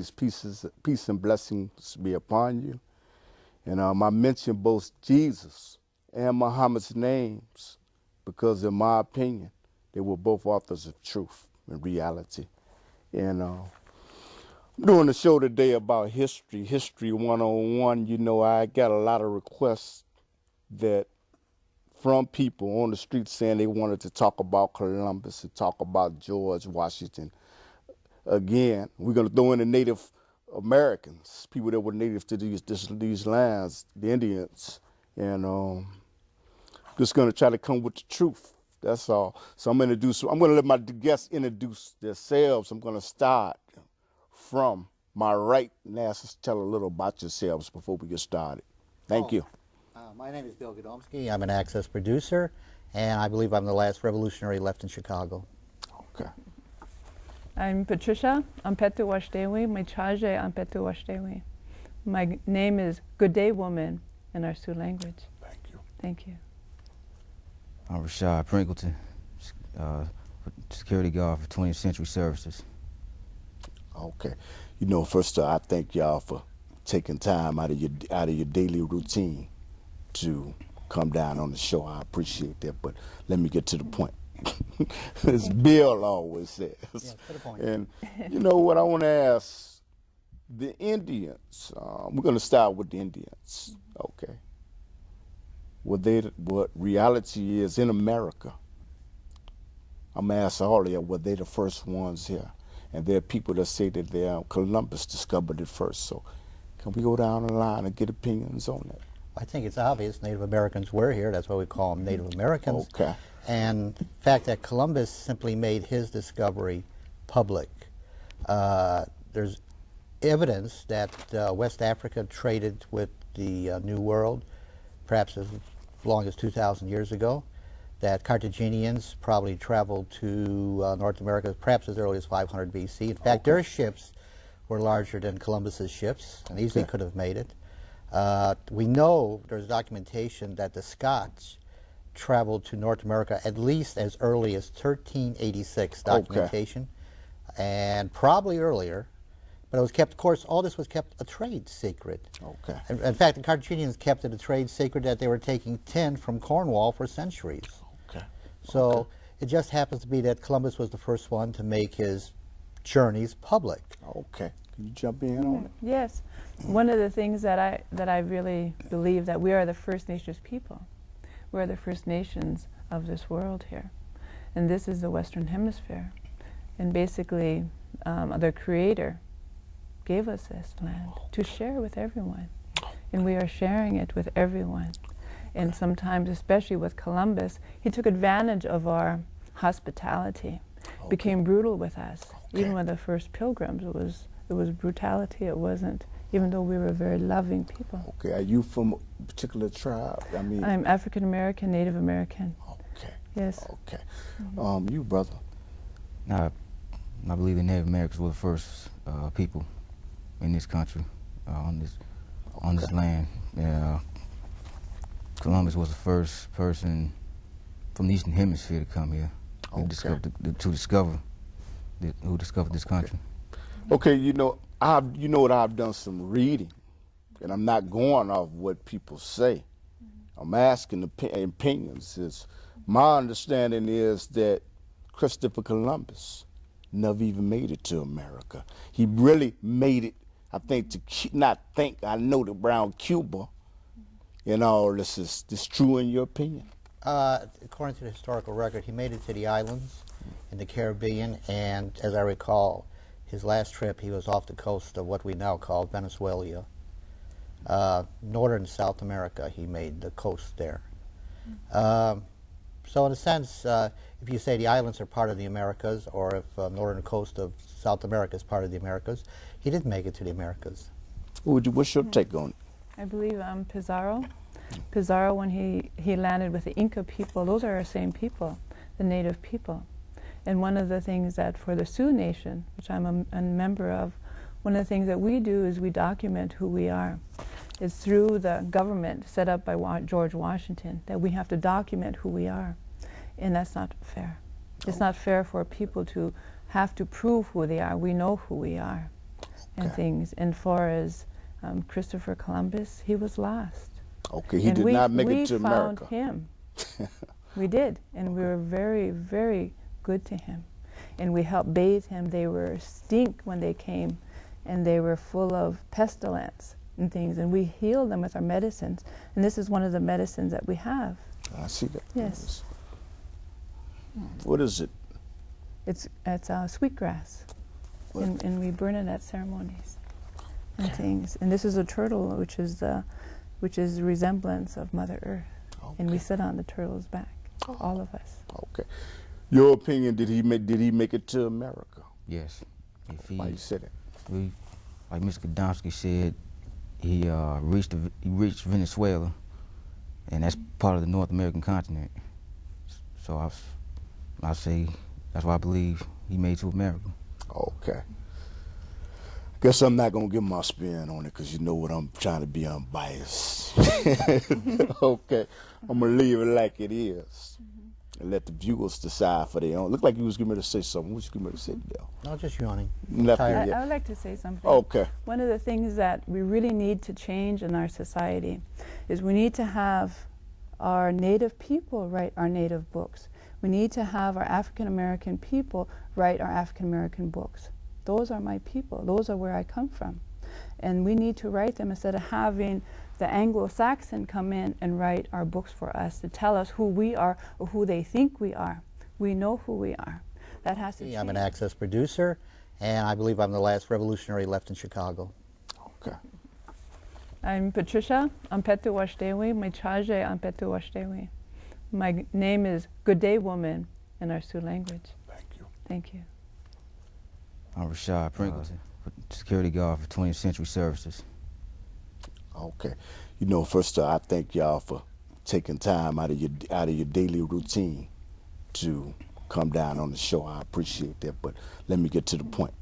always peace and blessings be upon you. And I mention both Jesus and Muhammad's names because, in my opinion, they were both authors of truth and reality. And I'm doing a show today about History 101. You know, I got a lot of requests from people on the street saying they wanted to talk about Columbus and talk about George Washington. Again, we're going to throw in the Native Americans, people that were native to these lands, the Indians, and just going to try to come with the truth. That's all. So I'm going to let my guests introduce themselves. I'm going to start from my right and ask us to tell a little about yourselves before we get started. Thank you. My name is Bill Godomsky. I'm an Access producer, and I believe I'm the last revolutionary left in Chicago. Okay. I'm Patricia. I'm Petu Washdewi. My charge I'm Petu Washdewi. My name is Good Day Woman in our Sioux language. Thank you. Thank you. I'm Rashad Prinkleton, security guard for 20th Century Services. Okay. You know, first I thank y'all for taking time out of your daily routine to come down on the show. I appreciate that, but let me get to the point. As Bill always says. Yeah, to the point. And you know what I want to ask the Indians, we're going to start with the Indians, okay? What reality is in America, I'm going to ask all of you, were they the first ones here? And there are people that say that Columbus discovered it first. So can we go down the line and get opinions on that? I think it's obvious Native Americans were here. That's why we call them Native Americans. Okay. And the fact that Columbus simply made his discovery public. There's evidence that West Africa traded with the New World perhaps as long as 2,000 years ago, that Carthaginians probably traveled to North America perhaps as early as 500 BC. In fact, their ships were larger than Columbus's ships and easily could have made it. We know there's documentation that the Scots traveled to North America at least as early as 1386 documentation, and probably earlier, but it was kept, of course, all this was kept a trade secret. Okay. In fact, the Carthaginians kept it a trade secret that they were taking tin from Cornwall for centuries. Okay. So it just happens to be that Columbus was the first one to make his journeys public. Okay. Can you jump in on it? Yes. One of the things that I really believe that we are the First Nations people. We're the First Nations of this world here. And this is the Western Hemisphere. And basically, the Creator gave us this land to share with everyone. And we are sharing it with everyone. And sometimes, especially with Columbus, he took advantage of our hospitality, became brutal with us. Even with the first pilgrims, it was brutality. It wasn't, even though we were very loving people. Okay. Are you from a particular tribe? I mean, I'm African American, Native American. Okay. Yes. Okay. You, brother? I believe the Native Americans were the first people in this country, on this land. Columbus was the first person from the Eastern Hemisphere to come here and discover this country. Okay, you know what, I've done some reading, and I'm not going off what people say. I'm asking opinions. My understanding is that Christopher Columbus never even made it to America. He really made it, I think, I know that around Cuba, and all this is this true in your opinion? According to the historical record, he made it to the islands in the Caribbean, and as I recall, his last trip, he was off the coast of what we now call Venezuela. Northern South America, he made the coast there. So in a sense, if you say the islands are part of the Americas, or if northern coast of South America is part of the Americas, he didn't make it to the Americas. What's your take on it? I believe Pizarro. Pizarro, when he landed with the Inca people, those are our same people, the native people. And one of the things that for the Sioux Nation, which I'm a member of, one of the things that we do is we document who we are. It's through the government set up by George Washington that we have to document who we are. And that's not fair. It's not fair for people to have to prove who they are. We know who we are. and things. And far as Christopher Columbus, he was lost. Okay, he and did not make it to we found America. him. We did, and we were very, very good to him. And we helped bathe him. They were stink when they came, and they were full of pestilence and things, and we healed them with our medicines. And this is one of the medicines that we have. I see that. Yes. What is it? It's sweetgrass, and we burn it at ceremonies and things. And this is a turtle, which is the resemblance of Mother Earth. Okay. And we sit on the turtle's back, all of us. Okay. Your opinion, did he make it to America? Yes. If Why you said it? Like Mr. Godomsky said, he reached Venezuela, and that's part of the North American continent. So I say that's why I believe he made it to America. Okay. Guess I'm not gonna give my spin on it because you know what, I'm trying to be unbiased. Okay, I'm gonna leave it like it is and let the viewers decide for their own. Look like you was getting ready to say something. What you getting ready to say, Dale? No, just yawning. I would like to say something. Okay. One of the things that we really need to change in our society is we need to have our Native people write our Native books. We need to have our African American people write our African American books. Those are my people. Those are where I come from. And we need to write them instead of having the Anglo-Saxon come in and write our books for us to tell us who we are or who they think we are. We know who we are. That has to change. I'm an Access producer, and I believe I'm the last revolutionary left in Chicago. Okay. I'm Patricia Ampetu Washdewi, Mechaje Ampetu Washdewi. My name is Good Day Woman in our Sioux language. Thank you. Thank you. I'm Rashad Pringleton, security guard for 20th Century Services. Okay. You know, first I thank y'all for taking time out of your daily routine to come down on the show. I appreciate that, but let me get to the point.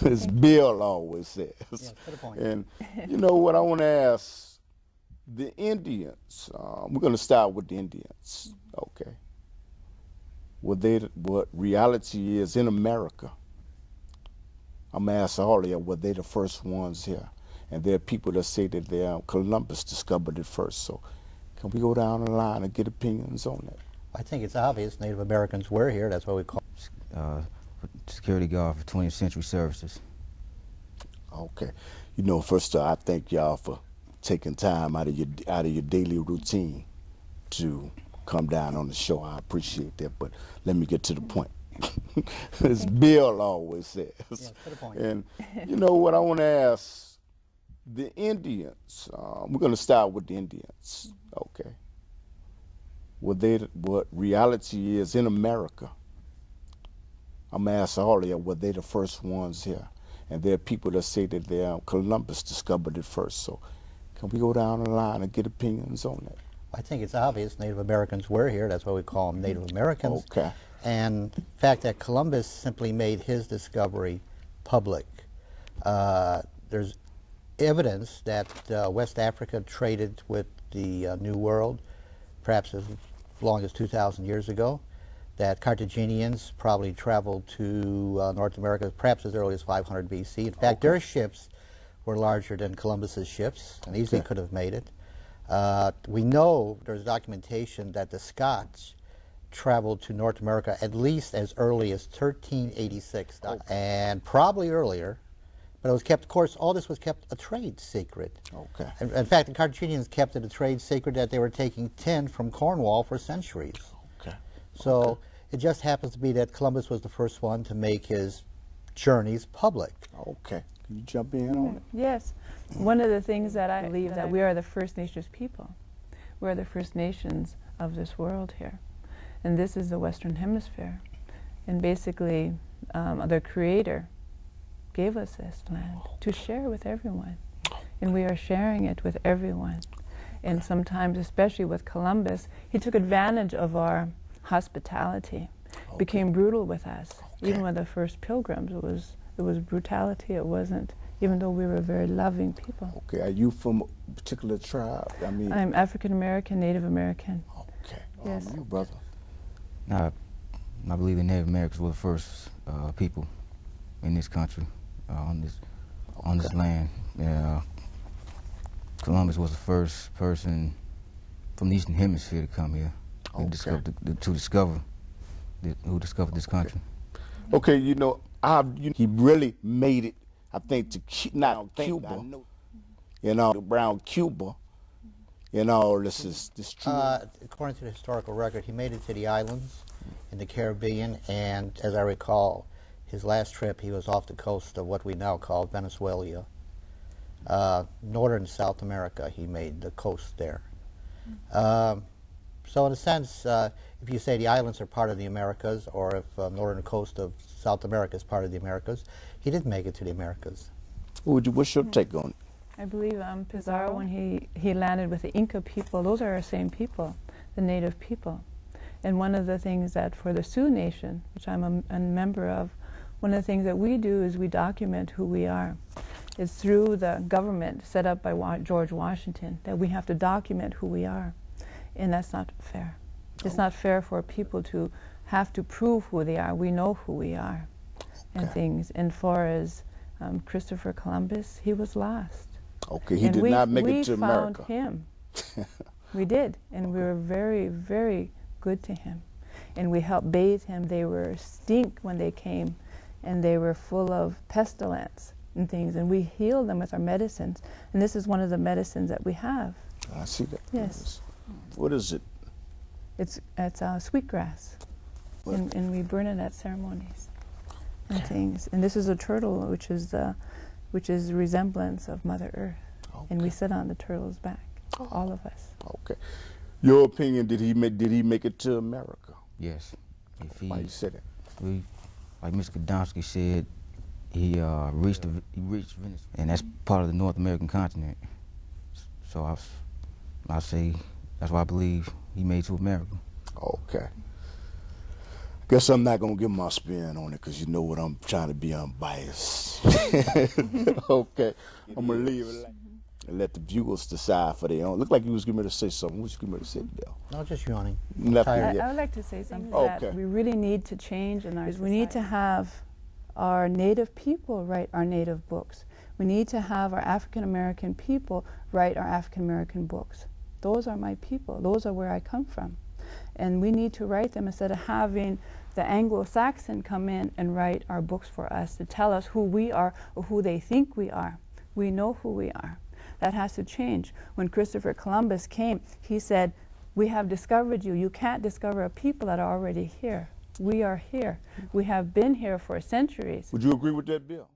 As Bill always says. Yes, to the point. And you know what I want to ask the Indians. We're going to start with the Indians. Okay. What reality is in America. I'm going to ask all of you, were they the first ones here? And there are people that say that Columbus discovered it first. So can we go down the line and get opinions on that? I think it's obvious Native Americans were here. That's why we call Security guard for 20th Century Services. Okay. You know, first I thank y'all for taking time out of your daily routine to come down on the show. I appreciate that, but let me get to the point. As Bill always says. Yes, to the point. And you know what I want to ask the Indians. We're going to start with the Indians. Okay. What reality is in America. I'm going to ask all of you, were they the first ones here? And there are people that say that Columbus discovered it first. So can we go down the line and get opinions on that? I think it's obvious Native Americans were here. That's why we call them Native Americans. Okay. And the fact that Columbus simply made his discovery public. There's evidence that West Africa traded with the New World, perhaps as long as 2,000 years ago, that Carthaginians probably traveled to North America perhaps as early as 500 BC. In fact, their ships were larger than Columbus's ships and easily could have made it. We know there's documentation that the Scots traveled to North America at least as early as 1386 and probably earlier, but it was kept, of course, all this was kept a trade secret. Okay. In fact, the Carthaginians kept it a trade secret that they were taking tin from Cornwall for centuries. Okay. So it just happens to be that Columbus was the first one to make his journeys public. Okay. Can you jump in on it? Yes. One of the things that I believe that we are the First Nations people. We're the First Nations of this world here. And this is the Western Hemisphere. And basically, the Creator gave us this land to share with everyone. And we are sharing it with everyone. And sometimes, especially with Columbus, he took advantage of our hospitality, became brutal with us. Even with the first pilgrims, it was brutality. It wasn't, even though we were very loving people. Okay. Are you from a particular tribe? I mean, I'm African American, Native American. okay. Yes. You, brother. I believe the Native Americans were the first people in this country. on this land. Columbus was the first person from the Eastern Hemisphere to come here who discovered this country. Okay, you know, he really made it, I think, to not Cuba, you know, around Cuba, you know, this true. According to the historical record, he made it to the islands in the Caribbean, and as I recall, his last trip, he was off the coast of what we now call Venezuela. Northern South America, he made the coast there. So in a sense, if you say the islands are part of the Americas, or if northern coast of South America is part of the Americas, he did make it to the Americas. What's your take on it? I believe Pizarro, when he landed with the Inca people, those are our same people, the native people. And one of the things that for the Sioux Nation, which I'm a member of, one of the things that we do is we document who we are. It's through the government set up by George Washington that we have to document who we are. And that's not fair. It's not fair for people to have to prove who they are. We know who we are and things. And far as Christopher Columbus, he was lost. Okay, he did not make it to America. We found him. We did. And we were very, very good to him. And we helped bathe him. They were stink when they came, and they were full of pestilence and things. And we healed them with our medicines. And this is one of the medicines that we have. I see that. Yes. What is it? It's sweetgrass, and we burn it at ceremonies and things. And this is a turtle, which is the resemblance of Mother Earth, and we sit on the turtle's back, all of us. Okay. Your opinion? Did he make it to America? Yes. If Why you said it? Like Mr. Domsky said, he reached Venice, and that's part of the North American continent. So I say. That's why I believe he made it to America. Okay. Guess I'm not going to give my spin on it because you know what, I'm trying to be unbiased. Okay. I'm going to leave it and let the viewers decide for their own. Look like you was getting ready to say something. What you getting ready to say, Dale? No, just yawning. I would like to say something that we really need to change in our society. We need to have our native people write our native books. We need to have our African American people write our African American books. Those are my people. Those are where I come from. And we need to write them instead of having the Anglo-Saxon come in and write our books for us to tell us who we are or who they think we are. We know who we are. That has to change. When Christopher Columbus came, he said, "We have discovered you. You can't discover a people that are already here. We are here. We have been here for centuries." Would you agree with that, Bill?